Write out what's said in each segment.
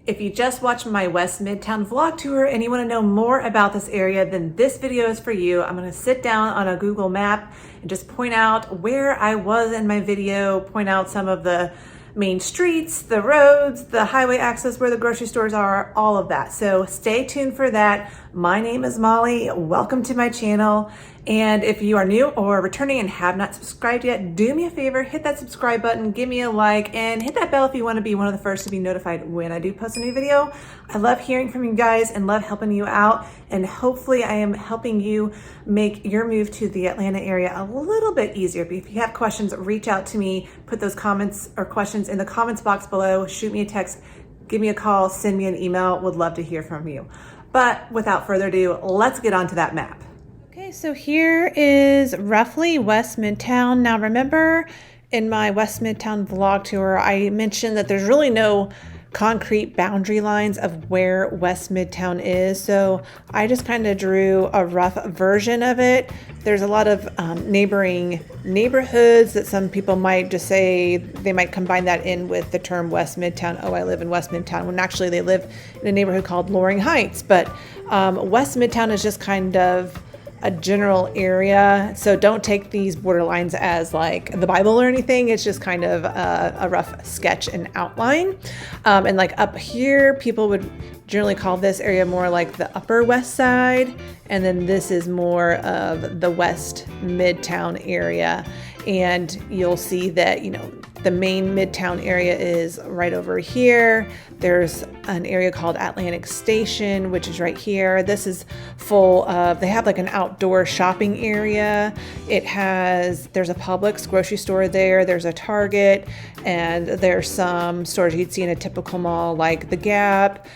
If you just watched my West Midtown vlog tour and you want to know more about this area, then this video is for you. I'm going to sit down on a Google map and just point out where I was in my video, point out some of the main streets, the roads, the highway access, where the grocery stores are, all of that. So stay tuned for that. My name is Molly. Welcome to my channel. And if you are new or returning and have not subscribed yet, do me a favor, hit that subscribe button, give me a like, and hit that bell if you want to be one of the first to be notified when I do post a new video. I love hearing from you guys and love helping you out. And hopefully I am helping you make your move to the Atlanta area a little bit easier. But if you have questions, reach out to me, put those comments or questions in the comments box below, shoot me a text, give me a call, send me an email. Would love to hear from you. But without further ado, let's get on to that map. Okay, so here is roughly West Midtown. Now remember in my West Midtown vlog tour, I mentioned that there's really no concrete boundary lines of where West Midtown is. So I just kind of drew a rough version of it. There's a lot of neighboring neighborhoods that some people might just say, they might combine that in with the term West Midtown. Oh, I live in West Midtown, when actually they live in a neighborhood called Loring Heights. But West Midtown is just kind of a general area. So don't take these borderlines as like the Bible or anything. It's just kind of a rough sketch and outline. And like up here, people would generally call this area more like the Upper West Side. And then this is more of the West Midtown area. And you'll see that, you know, the main Midtown area is right over here. There's an area called Atlantic Station, which is right here. This is full of, they have like an outdoor shopping area. There's a Publix grocery store there. There's a Target, and there's some stores you'd see in a typical mall like the Gap,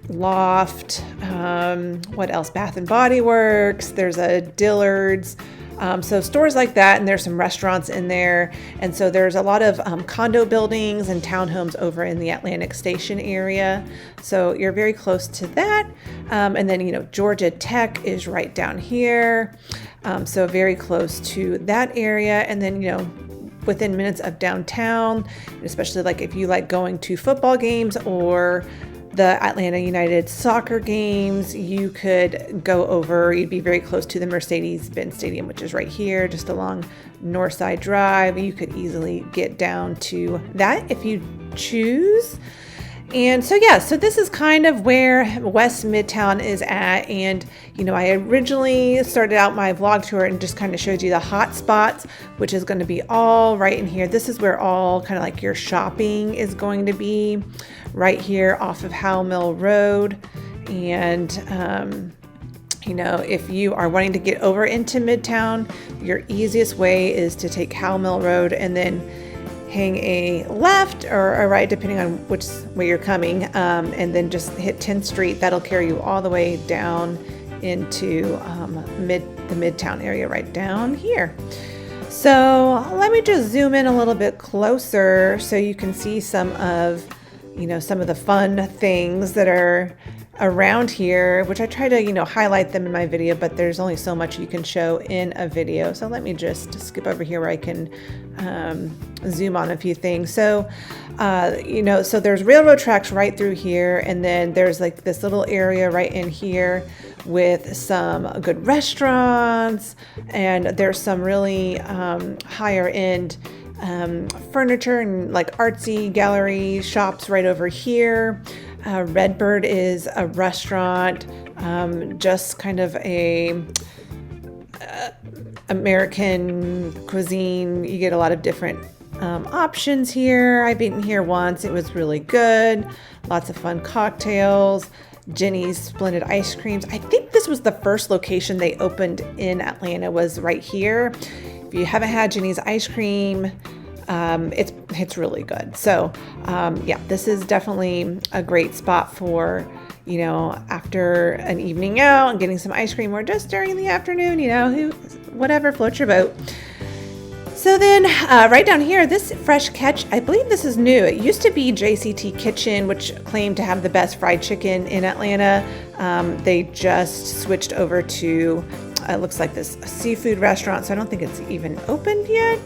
Loft, what else? Bath and Body Works. There's a Dillard's. So stores like that, and there's some restaurants in there. And so there's a lot of condo buildings and townhomes over in the Atlantic Station area. So you're very close to that. And then, you know, Georgia Tech is right down here. So very close to that area. And then, you know, within minutes of downtown, especially like if you like going to football games or the Atlanta United soccer games, you could go over, you'd be very close to the Mercedes-Benz Stadium, which is right here, just along Northside Drive. You could easily get down to that if you choose. And so, yeah, so this is kind of where West Midtown is at. And, you know, I originally started out my vlog tour and just kind of showed you the hot spots, which is going to be all right in here. This is where all kind of like your shopping is going to be, right here off of Howell Mill Road. And, you know, if you are wanting to get over into Midtown, your easiest way is to take Howell Mill Road and then hang a left or a right, depending on which way you're coming, and then just hit 10th Street. That'll carry you all the way down into the Midtown area right down here. So let me just zoom in a little bit closer so you can see some of the fun things that are around here, which I try to, you know, highlight them in my video, but there's only so much you can show in a video. So let me just skip over here where I can zoom on a few things. So, you know, so there's railroad tracks right through here. And then there's like this little area right in here with some good restaurants. And there's some really higher end furniture and like artsy gallery shops right over here. Redbird is a restaurant, just kind of a American cuisine. You get a lot of different options here. I've eaten here once. It was really good. Lots of fun cocktails. Jenny's Splendid Ice Creams. I think this was the first location they opened in Atlanta, was right here. If you haven't had Jenny's Ice Cream, it's really good. So, yeah, this is definitely a great spot for, you know, after an evening out and getting some ice cream, or just during the afternoon, you know, whatever floats your boat. So then right down here, this Fresh Catch, I believe this is new. It used to be JCT Kitchen, which claimed to have the best fried chicken in Atlanta. They just switched over to, it looks like this seafood restaurant. So I don't think it's even opened yet.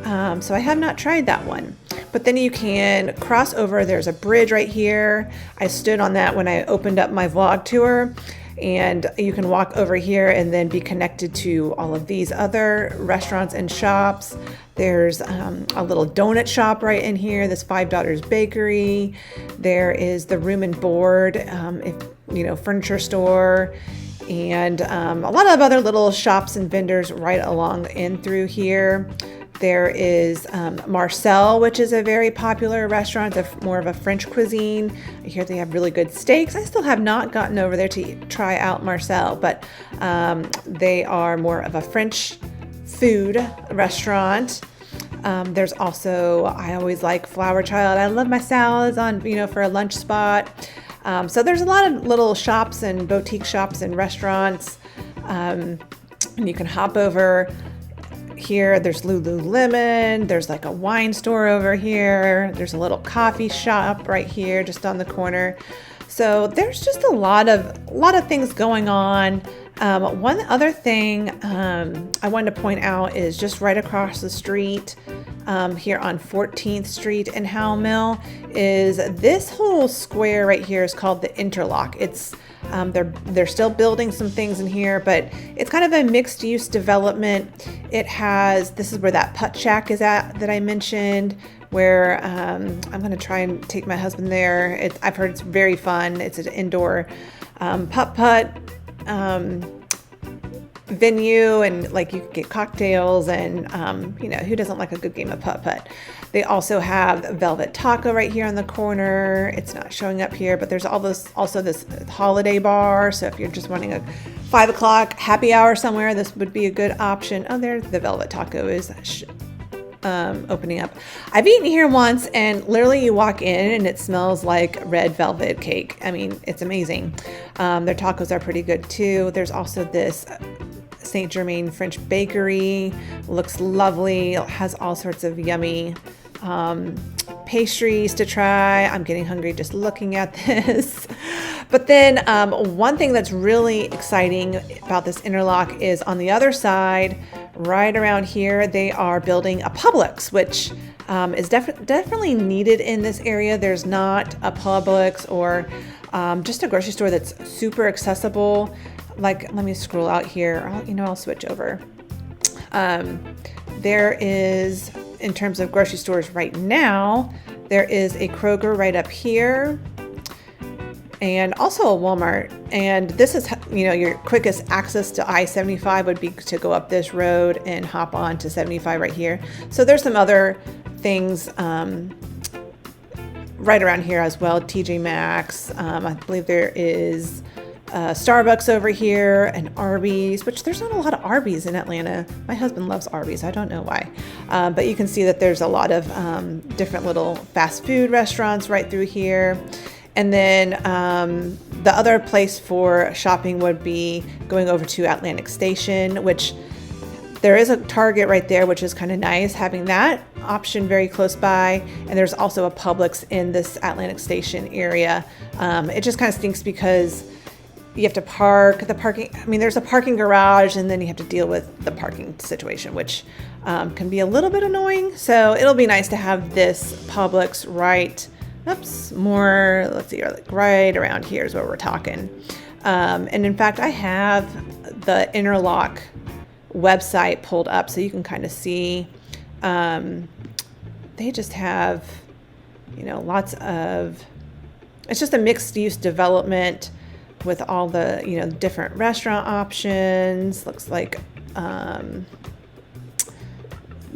So I have not tried that one. But then you can cross over. There's a bridge right here. I stood on that when I opened up my vlog tour. And you can walk over here and then be connected to all of these other restaurants and shops. There's a little donut shop right in here, this $5 bakery. There is the room and board, furniture store, and a lot of other little shops and vendors right along in through here. There is Marcel, which is a very popular restaurant, more of a French cuisine. I hear they have really good steaks. I still have not gotten over there to try out Marcel, but they are more of a French food restaurant. There's also, I always like Flower Child. I love my salads for a lunch spot. So there's a lot of little shops and boutique shops and restaurants. And you can hop over here. There's Lululemon. There's like a wine store over here. There's a little coffee shop right here just on the corner. So there's just a lot of things going on. One other thing I wanted to point out is just right across the street here on 14th Street in Howell Mill is this whole square right here is called the Interlock. It's they're still building some things in here, but it's kind of a mixed use development. This is where that putt shack is at that I mentioned, where I'm going to try and take my husband there. I've heard it's very fun. It's an indoor putt venue, and like you can get cocktails and who doesn't like a good game of putt. They also have Velvet Taco right here on the corner. It's not showing up here, but there's also this holiday bar. So if you're just wanting a 5 o'clock happy hour somewhere, this would be a good option. Oh, there the Velvet Taco is opening up. I've eaten here once, and literally you walk in and it smells like red velvet cake. I mean, it's amazing. Their tacos are pretty good too. There's also this Saint Germain French bakery. Looks lovely. It has all sorts of yummy pastries to try. I'm getting hungry just looking at this. But then one thing that's really exciting about this Interlock is on the other side, right around here, they are building a Publix, which is definitely needed in this area. There's not a Publix or just a grocery store that's super accessible. Like, let me scroll out here. I'll switch over. There is, in terms of grocery stores right now, there is a Kroger right up here, and also a Walmart. And this is, your quickest access to I-75 would be to go up this road and hop on to 75 right here. So there's some other things right around here as well. TJ Maxx. I believe there is Starbucks over here, and Arby's, which there's not a lot of Arby's in Atlanta. My husband loves Arby's. I don't know why. But you can see that there's a lot of different little fast food restaurants right through here. And then the other place for shopping would be going over to Atlantic Station, which there is a Target right there, which is kind of nice, having that option very close by. And there's also a Publix in this Atlantic Station area. It just kind of stinks because you have to park. There's a parking garage, and then you have to deal with the parking situation, which can be a little bit annoying. So it'll be nice to have this Publix right around here is where we're talking. And in fact, I have the Interlock website pulled up so you can kind of see. They just have, lots of, it's just a mixed use development with all the, different restaurant options. Looks like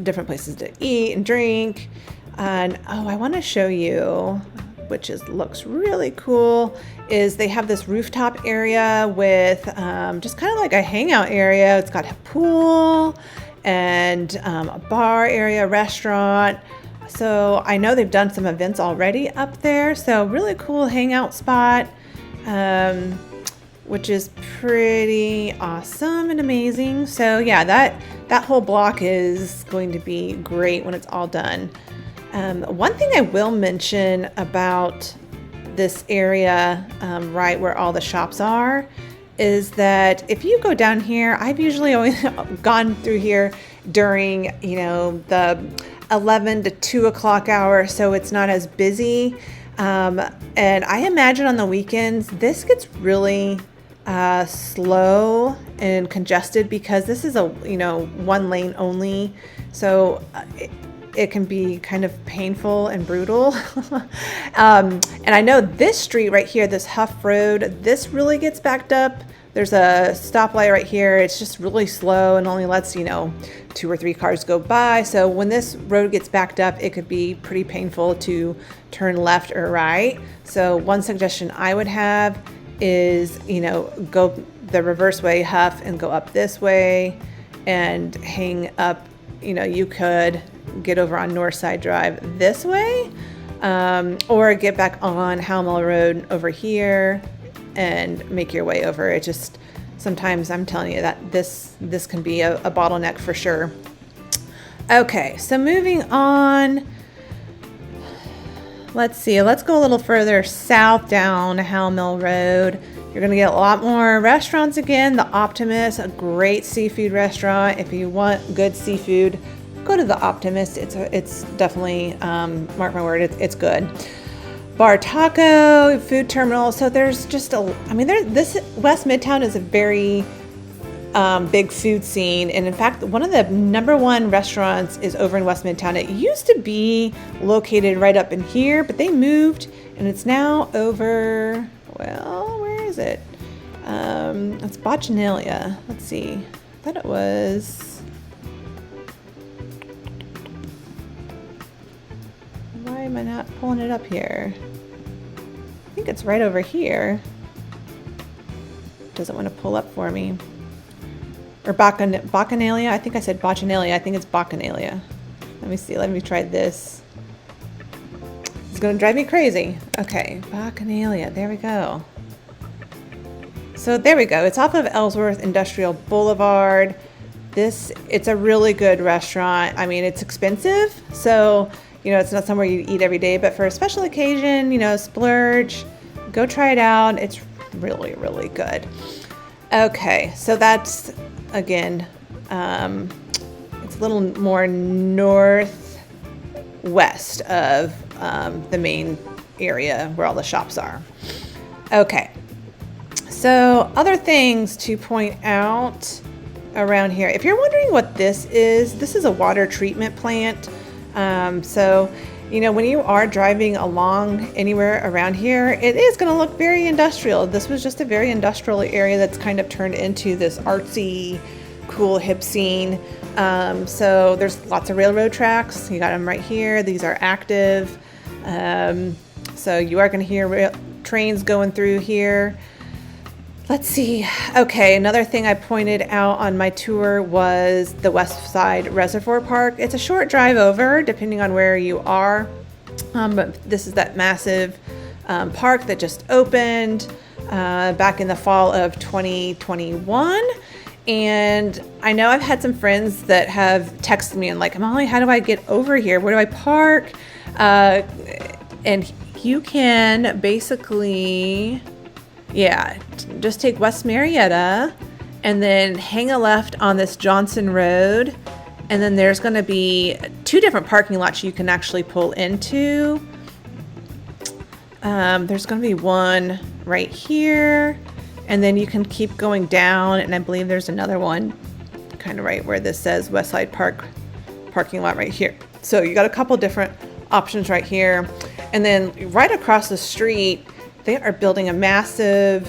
different places to eat and drink. And I want to show you, which looks really cool, is they have this rooftop area with just kind of like a hangout area. It's got a pool and a bar area, restaurant. So I know they've done some events already up there. So really cool hangout spot. Which is pretty awesome and amazing. So yeah, that whole block is going to be great when it's all done. One thing I will mention about this area, right where all the shops are, is that if you go down here, I've usually always gone through here during, the 11 to 2 o'clock hour, so it's not as busy. And I imagine on the weekends, this gets really slow and congested because this is a, one lane only. So it can be kind of painful and brutal. And I know this street right here, this Huff Road, this really gets backed up. There's a stoplight right here. It's just really slow and only lets, 2 or 3 cars go by. So when this road gets backed up, it could be pretty painful to turn left or right. So one suggestion I would have is, go the reverse way, Huff, and go up this way and hang up. You could get over on Northside Drive this way, or get back on Howell Mill Road over here and make your way over. It just, sometimes I'm telling you that this can be a bottleneck for sure. Okay, so moving on, let's see, let's go a little further south down Howell Mill Road. You're gonna get a lot more restaurants again. The Optimist, a great seafood restaurant. If you want good seafood, go to the Optimist. It's definitely, mark my word, it's good. Bar Taco, food terminal. So there's just this West Midtown is a very big food scene. And in fact, one of the #1 restaurants is over in West Midtown. It used to be located right up in here, but they moved and it's now over, well, where is it? It's Bacchanalia. Let's see. I thought it was, why am I not pulling it up here? I think it's right over here. Doesn't want to pull up for me. Or Bacchanalia. I think I said Bacchanalia. I think it's Bacchanalia. Let me see. Let me try this. It's going to drive me crazy. Okay, Bacchanalia. There we go. So there we go. It's off of Ellsworth Industrial Boulevard. It's a really good restaurant. I mean, it's expensive, so it's not somewhere you eat every day, but for a special occasion, splurge, go try it out. It's really, really good. Okay, so that's, again, it's a little more northwest of the main area where all the shops are. Okay, so other things to point out around here. If you're wondering what this is a water treatment plant. So, when you are driving along anywhere around here, it is going to look very industrial. This was just a very industrial area that's kind of turned into this artsy, cool, hip scene. So there's lots of railroad tracks. You got them right here. These are active. So you are going to hear trains going through here. Let's see. Okay, another thing I pointed out on my tour was the Westside Reservoir Park. It's a short drive over, depending on where you are. But this is that massive park that just opened back in the fall of 2021. And I know I've had some friends that have texted me and like, Molly, how do I get over here? Where do I park? And you can basically... just take West Marietta and then hang a left on this Johnson Road. And then there's going to be 2 different parking lots you can actually pull into. There's going to be one right here. And then you can keep going down. And I believe there's another one kind of right where this says Westside Park parking lot right here. So you got a couple different options right here. And then right across the street, they are building a massive,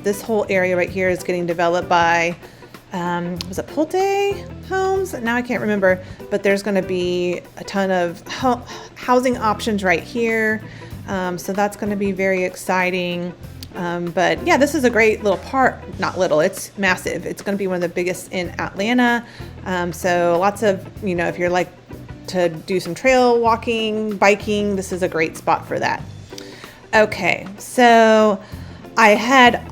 this whole area right here is getting developed by, was it Pulte Homes? Now I can't remember, but there's going to be a ton of housing options right here. So that's going to be very exciting. But yeah, this is a great little park, not little, it's massive. It's going to be one of the biggest in Atlanta. So lots of, if you're like to do some trail walking, biking, this is a great spot for that. Okay, so I had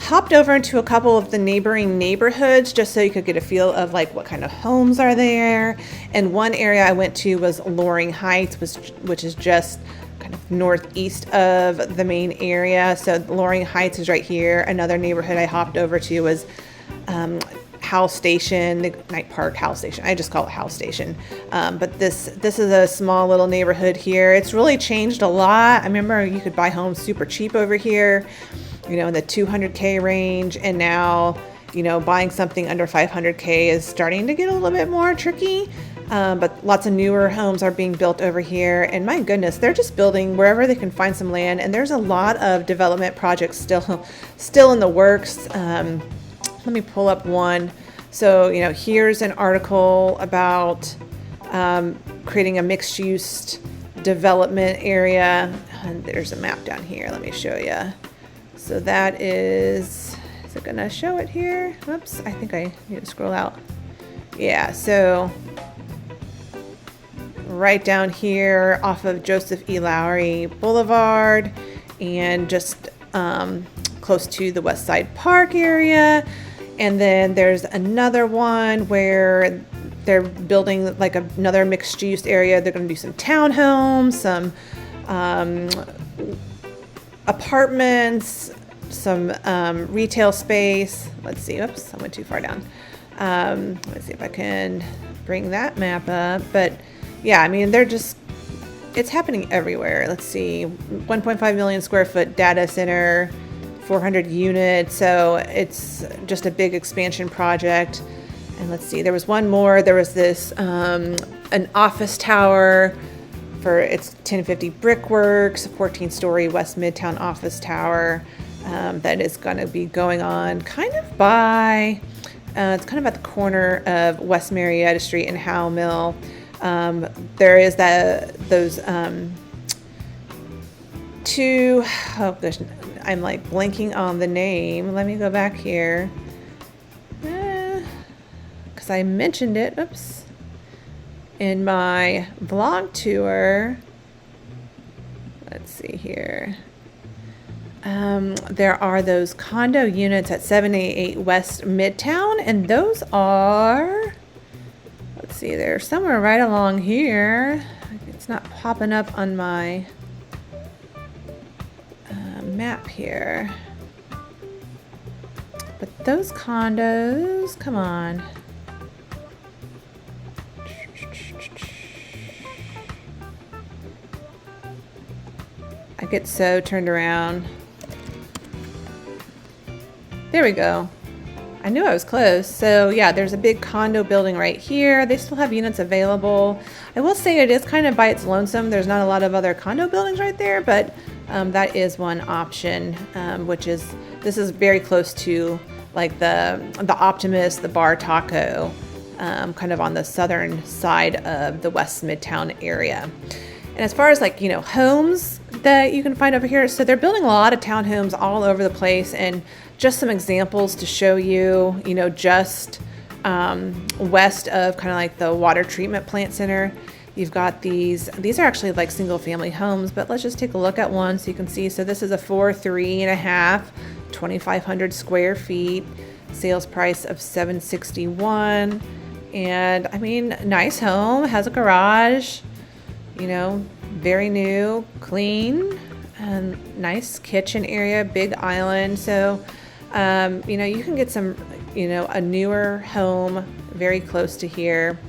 hopped over into a couple of the neighboring neighborhoods just so you could get a feel of like what kind of homes are there. And one area I went to was Loring Heights, which is just kind of northeast of the main area. So Loring Heights is right here. Another neighborhood I hopped over to was Howell Station, the Night Park Howell Station. I just call it Howell Station. But this is a small little neighborhood here. It's really changed a lot. I remember you could buy homes super cheap over here, you know, in the 200K range. And now, you know, buying something under 500K is starting to get a little bit more tricky. But lots of newer homes are being built over here, and my goodness, they're just building wherever they can find some land. And there's a lot of development projects still in the works. Let me pull up one. So, you know, here's an article about creating a mixed-use development area. And there's a map down here. Let me show you. So that is it going to show it here? Whoops, I think I need to scroll out. Yeah, so right down here off of Joseph E. Lowry Boulevard, and just close to the Westside Park area. And then there's another one where they're building like another mixed use area. They're going to do some townhomes, some apartments, some retail space. Let's see. Oops, I went too far down. Let's see if I can bring that map up. But yeah, I mean, it's happening everywhere. Let's see, 1.5 million square foot data center, 400 units. So it's just a big expansion project. And let's see, there was one more. There was this, an office tower for its 1050 Brickworks, a 14-story West Midtown office tower that is going to be going on kind of by, it's kind of at the corner of West Marietta Street and Howell Mill. There is those two, oh gosh, I'm like blanking on the name. Let me go back here. Because I mentioned it, oops, in my vlog tour. Let's see here. There are those condo units at 788 West Midtown, and those are, let's see, they're somewhere right along here. It's not popping up on my map here. But those condos, come on. I get so turned around. There we go. I knew I was close. So yeah, there's a big condo building right here. They still have units available. I will say it is kind of by its lonesome. There's not a lot of other condo buildings right there, but that is one option, which is, this is very close to like the Optimist, the Bar Taco, kind of on the southern side of the West Midtown area. And as far as like, you know, homes that you can find over here, so they're building a lot of townhomes all over the place, and just some examples to show you, you know, just west of kind of like the water treatment plant center. You've got these are actually like single family homes, but let's just take a look at one so you can see. So this is a 4.5, 2,500 square feet, sales price of $761. And I mean, nice home, has a garage, you know, very new, clean, and nice kitchen area, big island. So, you know, you can get some, you know, a newer home very close to here.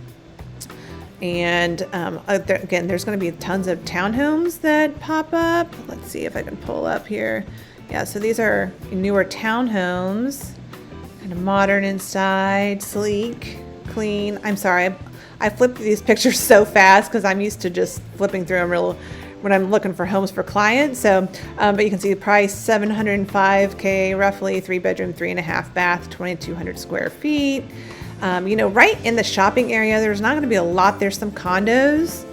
And again, there's going to be tons of townhomes that pop up. Let's see if I can pull up here. Yeah, so these are newer townhomes, kind of modern inside, sleek, clean. I'm sorry, I flipped these pictures so fast because I'm used to just flipping through them when I'm looking for homes for clients. So, but you can see the price, $705K, roughly, 3-bedroom, 3.5 bath, 2,200 square feet. You know, right in the shopping area, there's not going to be a lot. There's some condos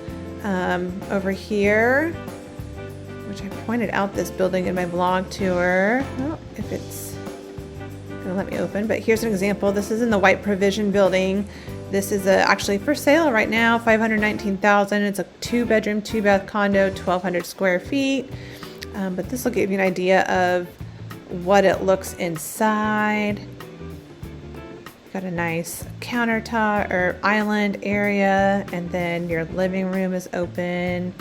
over here, which I pointed out this building in my blog tour. Oh, if it's going to let me open, but here's an example. This is in the White Provision building. This is actually for sale right now, $519,000. It's a 2-bedroom, 2-bath condo, 1,200 square feet. But this will give you an idea of what it looks inside. Got a nice countertop or island area, and then your living room is open.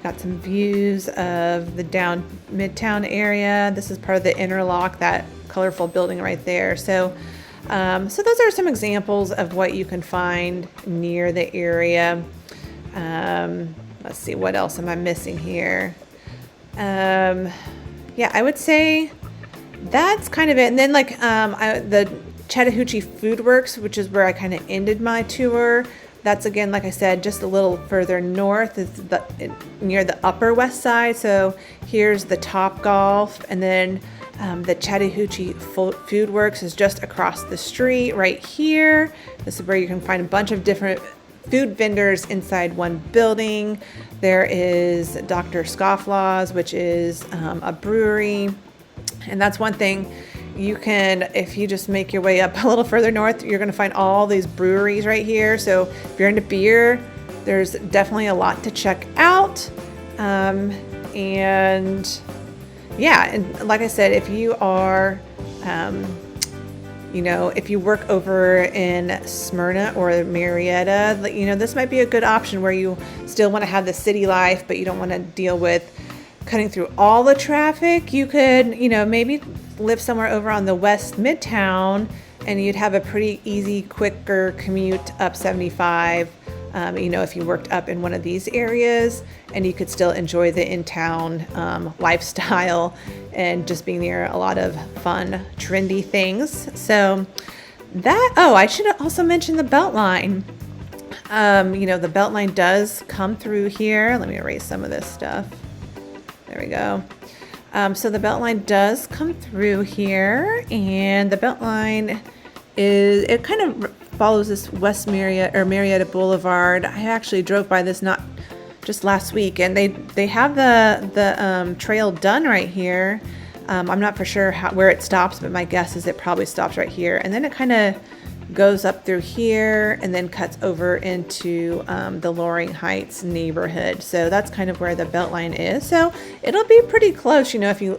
Got some views of the down Midtown area. This is part of the Interlock, that colorful building right there. So So those are some examples of what you can find near the area. Let's see, what else am I missing here? Yeah, I would say that's kind of it. And then like the Chattahoochee Food Works, which is where I kind of ended my tour. That's again, like I said, just a little further north. It's near the Upper West Side. So here's the Top Golf, and then the Chattahoochee Food Works is just across the street right here. This is where you can find a bunch of different food vendors inside one building. There is Dr. Scofflaw's, which is a brewery. And that's one thing you can, if you just make your way up a little further north, you're going to find all these breweries right here. So if you're into beer, there's definitely a lot to check out. And yeah, and like I said, if you are, if you work over in Smyrna or Marietta, this might be a good option where you still want to have the city life, but you don't want to deal with cutting through all the traffic. You could, maybe live somewhere over on the West Midtown, and you'd have a pretty easy, quicker commute up 75. If you worked up in one of these areas, and you could still enjoy the in-town lifestyle and just being near a lot of fun, trendy things. So I should also mention the beltline. The beltline does come through here. Let me erase some of this stuff. There we go. So the beltline does come through here, and the beltline it kind of follows this West Marietta Boulevard. I actually drove by this not just last week, and they have the trail done right here. I'm not for sure where it stops, but my guess is it probably stops right here, and then it kind of goes up through here and then cuts over into the Loring Heights neighborhood. So that's kind of where the beltline is. So it'll be pretty close. If you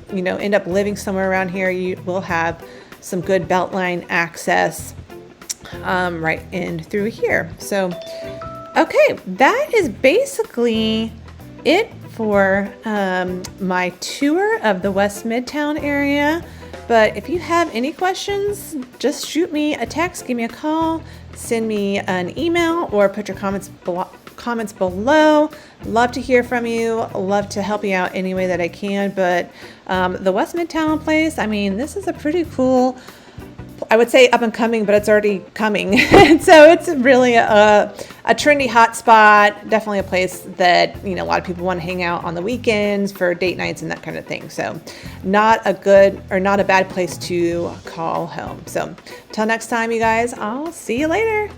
end up living somewhere around here, you will have some good beltline access right in through here. So okay, that is basically it for my tour of the West Midtown area. But if you have any questions, just shoot me a text, give me a call, send me an email, or put your comments below. Love to hear from you. Love to help you out any way that I can. But the West Midtown place, this is a pretty cool, I would say up and coming, but it's already coming. So it's really a trendy hot spot. Definitely a place that, a lot of people want to hang out on the weekends for date nights and that kind of thing. So not a bad place to call home. So till next time, you guys, I'll see you later.